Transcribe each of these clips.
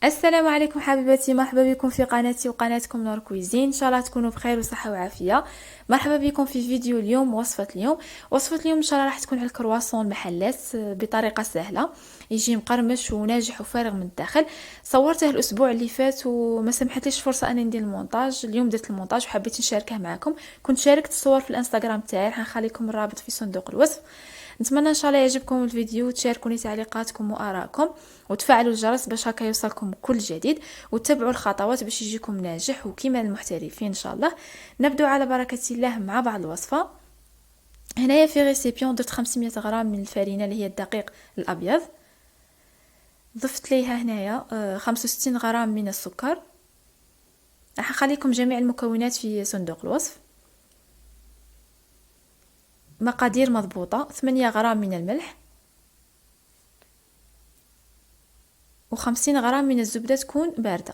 السلام عليكم حبيباتي، مرحبا بكم في قناتي وقناتكم نور كويزين. ان شاء الله تكونوا بخير وصحه وعافيه. مرحبا بكم في فيديو اليوم. وصفه اليوم ان شاء الله راح تكون على الكرواسون المحلات بطريقه سهله، يجي مقرمش وناجح وفارغ من الداخل. صورته الاسبوع اللي فات وما سمحتليش فرصه اني ندير المونتاج. اليوم درت المونتاج وحبيت نشاركه معكم. كنت شاركت الصور في الانستغرام تاعي، راح نخلي لكم الرابط في صندوق الوصف. نتمنى ان شاء الله يعجبكم الفيديو، تشاركوني تعليقاتكم وارائكم وتفعلوا الجرس باش هكا يوصلكم كل جديد، وتتبعوا الخطوات باش يجيكم ناجح وكيما المحترفين ان شاء الله. نبدو على بركه الله مع بعض الوصفه. هنايا في ريسيبيون درت 500 غرام من الفرينه اللي هي الدقيق الابيض. ضفت ليها هنايا 65 غرام من السكر. راح نخليكم جميع المكونات في صندوق الوصف. مقادير مضبوطه: 8 غرام من الملح، و50 غرام من الزبدة تكون باردة.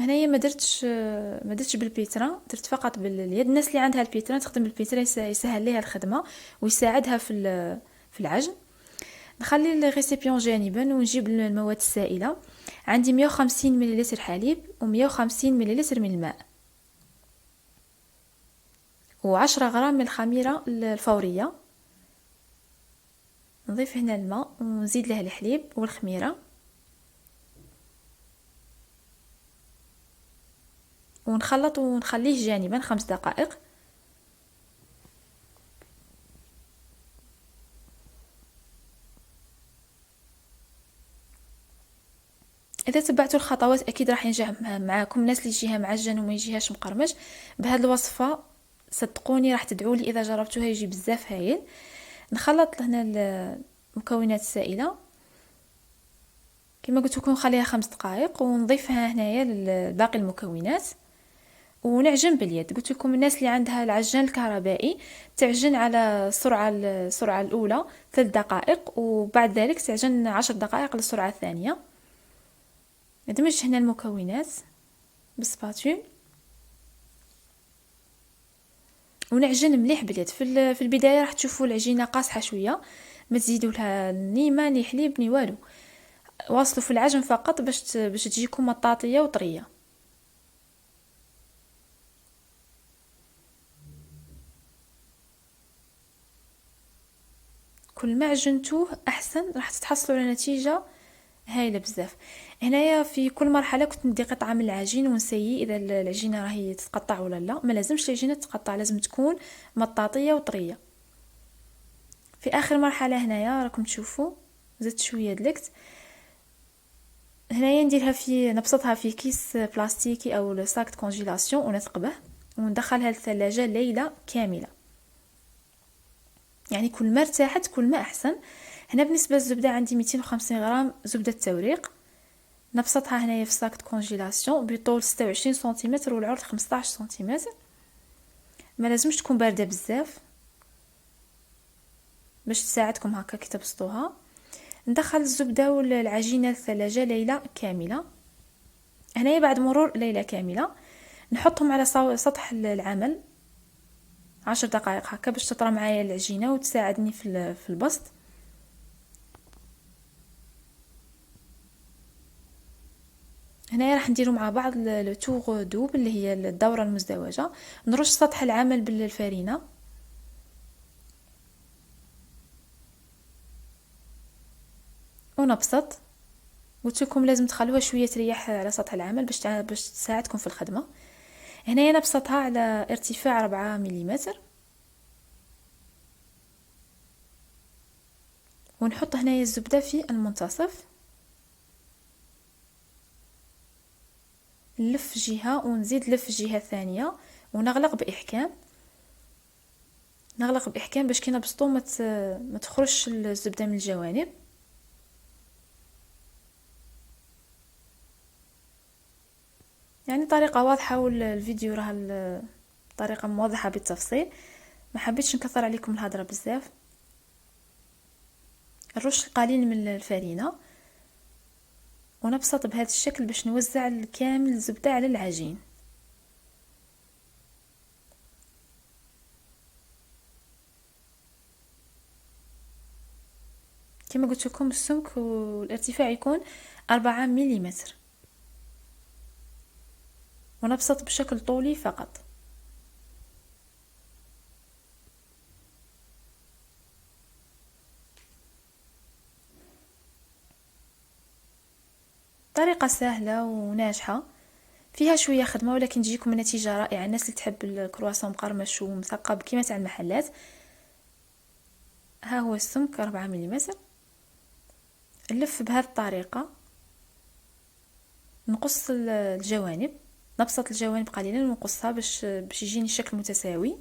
هنايا ما درتش بالبيترا، درت فقط باليد. الناس اللي عندها البيترا تخدم بالبيترا، يسهل ليها الخدمة ويساعدها في العجن. نخلي الريسيبيون جانبا ونجيب المواد السائلة. عندي 150 مليلتر حليب و150 مليلتر من الماء، و10 غرام من الخميرة الفورية. نضيف هنا الماء ونزيد له الحليب والخميرة ونخلط ونخليه جانبا 5 دقائق. اذا تبعتوا الخطوات اكيد راح ينجح معاكم. الناس اللي يجيها معجن وما يجيهاش مقرمش بهذه الوصفه صدقوني راح تدعوا لي اذا جربتوها، يجي بزاف هايل. نخلط هنا المكونات السائله كما قلت لكم، نخليها 5 دقائق ونضيفها هنايا لباقي المكونات ونعجن باليد. قلت لكم الناس اللي عندها العجان الكهربائي تعجن على السرعه الاولى 3 دقائق، وبعد ذلك تعجن 10 دقائق للسرعه الثانيه. ندمج هنا المكونات بالسباتول ونعجن مليح باليد. في البدايه راح تشوفوا العجينه قاصحه شويه، ما تزيدوا لها ني ماء ني حليب ني والو. واصلوا في العجن فقط باش تجيكم مطاطيه وطريه. كل ما عجنتوه احسن، راح تتحصلوا على نتيجه هايله بزاف. هنايا في كل مرحله كنت ندي قطعه من العجين ونسيي اذا العجينه راهي تتقطع ولا لا. ما لازمش العجينه تتقطع، لازم تكون مطاطيه وطريه. في اخر مرحله هنايا راكم تشوفوا زدت شويه دلكت. هنايا نديرها نبسطها في كيس بلاستيكي او ساك كونجيلاسيون ونثقبه وندخلها للثلاجه ليله كامله. يعني كل ما ارتاحت كل ما احسن. هنا بالنسبه للزبده عندي 250 غرام زبده توريق. نبسطها هنايا في ساك كونجيلاسيون بطول 26 سنتيمتر والعرض 15 سنتيمتر. ما لازمش تكون بارده بزاف باش تساعدكم هكا كي تبسطوها. ندخل الزبده والعجينه للثلاجه ليله كامله. هنايا بعد مرور ليله كامله نحطهم على سطح العمل 10 دقائق هكا باش تطرى معايا العجينه وتساعدني في البسط. هنايا راح نديرو مع بعض التوغ دوب اللي هي الدوره المزدوجه. نرش سطح العمل بالفرينه ونبسط. قلت لكم لازم تخلوها شويه تريح على سطح العمل باش تساعدكم في الخدمه. هنايا نبسطها على ارتفاع 4 ملم ونحط هنايا الزبده في المنتصف. نلف جهه ونزيد لف جهه ثانيه ونغلق باحكام. نغلق باحكام باش كي نبسطو ما تخرجش الزبده من الجوانب. يعني طريقه واضحه والفيديو راه الطريقه موضحه بالتفصيل. ما حبيتش نكثر عليكم الهضره بزاف. نرش قليل من الفرينه ونبسط بهذا الشكل باش نوزع كامل الزبده على العجين. كما قلت لكم السمك والارتفاع يكون 4 مليمتر، ونبسط بشكل طولي فقط. طريقة سهلة وناجحة، فيها شوية خدمة ولكن تجيكم النتيجة رائعة. الناس اللي تحب الكرواسون مقرمش ومثقب كيما تاع المحلات. ها هو السمك 4 مليمتر. نلف بهذه الطريقة، نقص الجوانب، نبسط الجوانب قليلا ونقصها باش يجيني الشكل متساوي.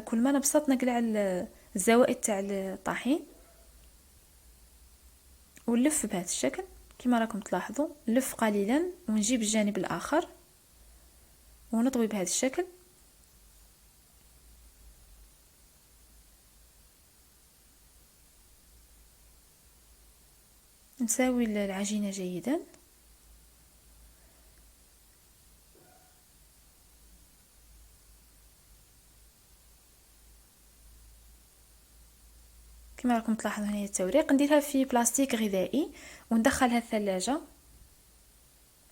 كل ما نبسط نقلع الزوائد تاع الطحين، ونلف بهذا الشكل كما راكم تلاحظوا. نلف قليلا ونجيب الجانب الاخر ونطوي بهذا الشكل. نساوي العجينة جيدا. كما راكم تلاحظوا هنا التوريق، نديرها في بلاستيك غذائي وندخلها الثلاجة،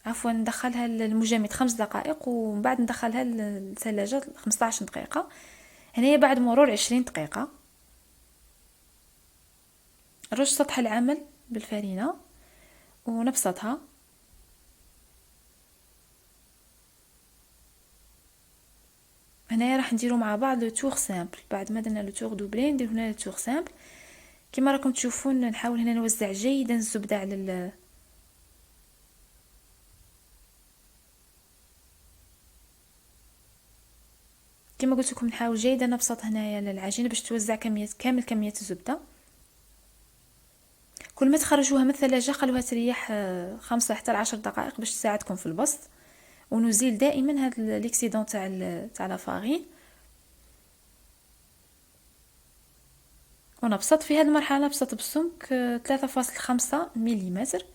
عفوا ندخلها المجمد 5 دقائق، ومن بعد ندخلها الثلاجة 15 دقيقة. هنا بعد مرور 20 دقيقة نرش سطح العمل بالفرينة ونبسطها. هنايا راح نديرو مع بعض لو تور سامبل. بعد ما درنا لو تور دوبلي ندير هنا لو تور سامبل. كما راكم تشوفون نحاول هنا نوزع جيدا الزبدة على كما قلت لكم نحاول جيدا نبسط هنايا العجينه باش توزع كمية الزبده. كل ما تخرجوها من الثلاجه خلوها تريح 5 حتى 10 دقائق باش تساعدكم في البسط. ونزيل دائما هاد ليكسيدون تاع لا فارين. ونبسط في هذه المرحله، نبسط بالسمك 3.5 مليمتر.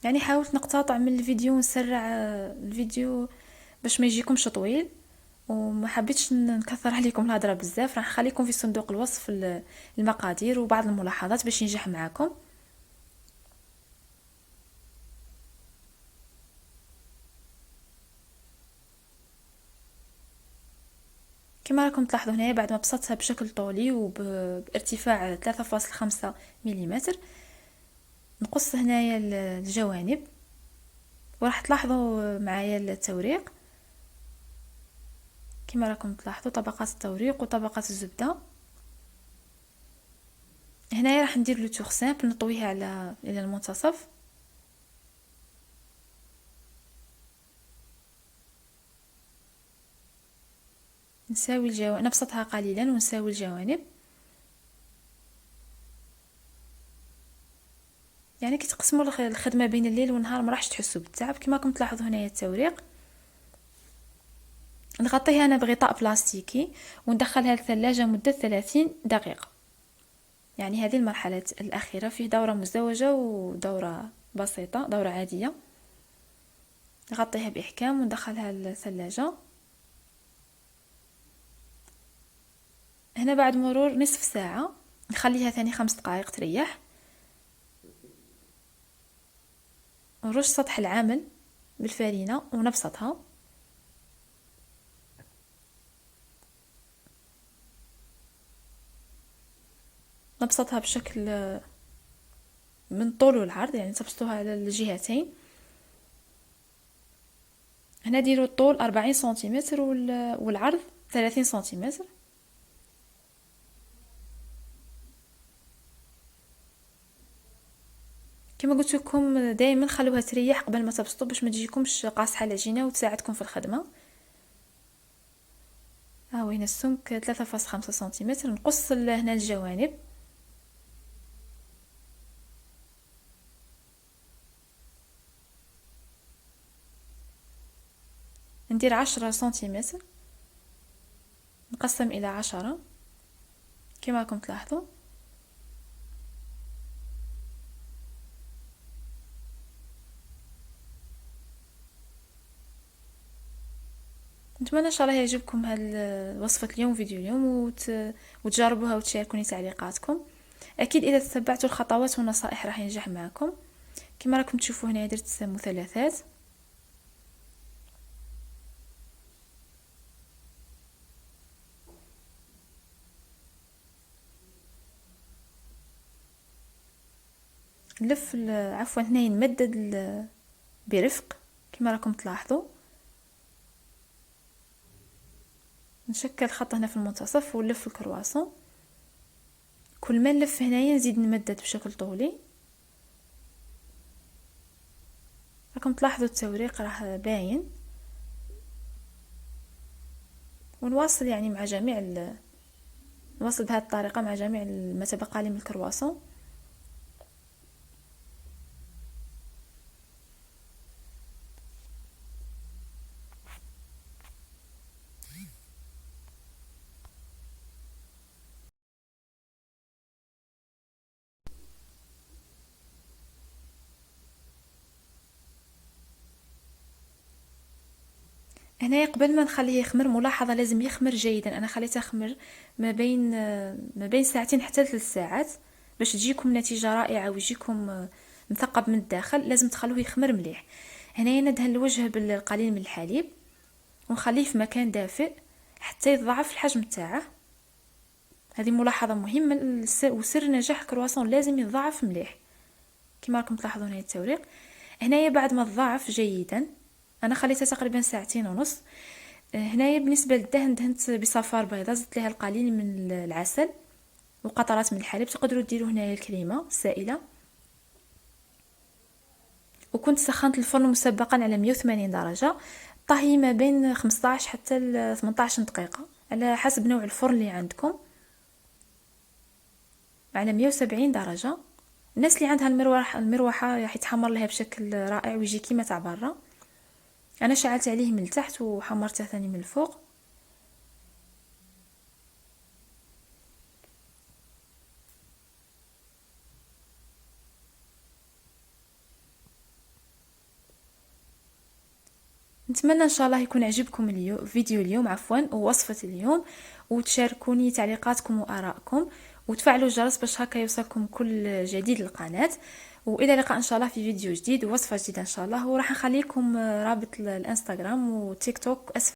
يعني حاولت نقتطع من الفيديو ونسرع الفيديو باش ما يجيكمش طويل، وما حبيتش نكثر عليكم الهضره بزاف. راح نخليكم في صندوق الوصف المقادير وبعض الملاحظات باش ينجح معكم. كما راكم تلاحظوا هنا بعد ما بسطتها بشكل طولي وبارتفاع 3.5 مليمتر، نقص هنايا الجوانب. وراح تلاحظوا معايا التوريق. كما راكم تلاحظوا طبقات التوريق وطبقات الزبده. هنايا راح ندير لو تور سامبل، نطويها الى المنتصف. نساوي الجوانب، نبسطها قليلا ونساوي الجوانب. يعني كي تقسموا الخدمه بين الليل والنهار ما راحش تحسوا بالتعب. كما راكم تلاحظوا هنايا التوريق. نغطيها انا بغطاء بلاستيكي وندخلها للثلاجه مده 30 دقيقه. يعني هذه المرحله الاخيره، فيه دوره مزدوجه ودوره بسيطه، دوره عاديه. نغطيها باحكام وندخلها للثلاجه. هنا بعد مرور نصف ساعه نخليها ثاني 5 دقائق تريح. نرش سطح العمل بالفرينه ونبسطها. نبسطها بشكل من طول والعرض، يعني تبسطوها على الجهتين. هنا ديروا الطول 40 سنتيمتر والعرض 30 سنتيمتر. كما قلت لكم دائما خلوها تريح قبل ما تبسطوا باش ما تجيكمش قاصحه العجينه وتساعدكم في الخدمه. ها هو هنا السمك 3.5 سنتيمتر. نقص هنا الجوانب. ندير 10 سنتيمتر، نقسم الى 10 كما راكم تلاحظوا. نتمنى ان شاء الله يعجبكم هذه وصفه اليوم، فيديو اليوم، وتجربوها وتشاركوني تعليقاتكم. اكيد اذا تتبعتوا الخطوات والنصائح راح ينجح معكم. كما راكم تشوفوا هنا درت مثلثات. نلف عفوا هنا نمدد برفق كما راكم تلاحظوا. نشكل خط هنا في المنتصف ونلف الكرواسون. كل ما نلف هنايا نزيد نمدد بشكل طولي. راكم تلاحظوا التوريق راه باين. ونواصل يعني مع جميع نواصل بهذه الطريقه مع جميع ما تبقى لي من الكرواسون. هنايا قبل ما نخليه يخمر، ملاحظه لازم يخمر جيدا. انا خليته يخمر ما بين ساعتين حتى 3 ساعات باش تجيكم نتيجه رائعه ويجيكم مثقب من الداخل. لازم تخلوه يخمر مليح. هنايا ندهن الوجه بالقليل من الحليب ونخليه في مكان دافئ حتى يضاعف الحجم تاعه. هذه ملاحظه مهمه، وسر نجاح الكرواسون لازم يضاعف مليح كما راكم تلاحظون. هنا التوريق هنايا بعد ما تضاعف جيدا، انا خليتها تقريبا 2.5 ساعات. هنايا بالنسبه للدهن دهنت بصفار بيضاء، زدت لها القليل من العسل وقطرات من الحليب. تقدروا ديروا هنايا الكريمه السائله. وكنت سخنت الفرن مسبقا على 180 درجه، طهي ما بين 15 حتى 18 دقيقه على حسب نوع الفرن اللي عندكم. على 170 درجه. الناس اللي عندها المروحه راح يتحمر لها بشكل رائع ويجي كيما تاع برا. انا شعلت عليه من التحت وحمرته ثاني من الفوق. نتمنى ان شاء الله يكون عجبكم فيديو اليوم ووصفة اليوم، وتشاركوني تعليقاتكم وآرائكم، وتفعلوا الجرس باش هكا يوصلكم كل جديد للقناة. والى اللقاء ان شاء الله في فيديو جديد ووصفة جديدة ان شاء الله. وراح نخليكم رابط الانستغرام وتيك توك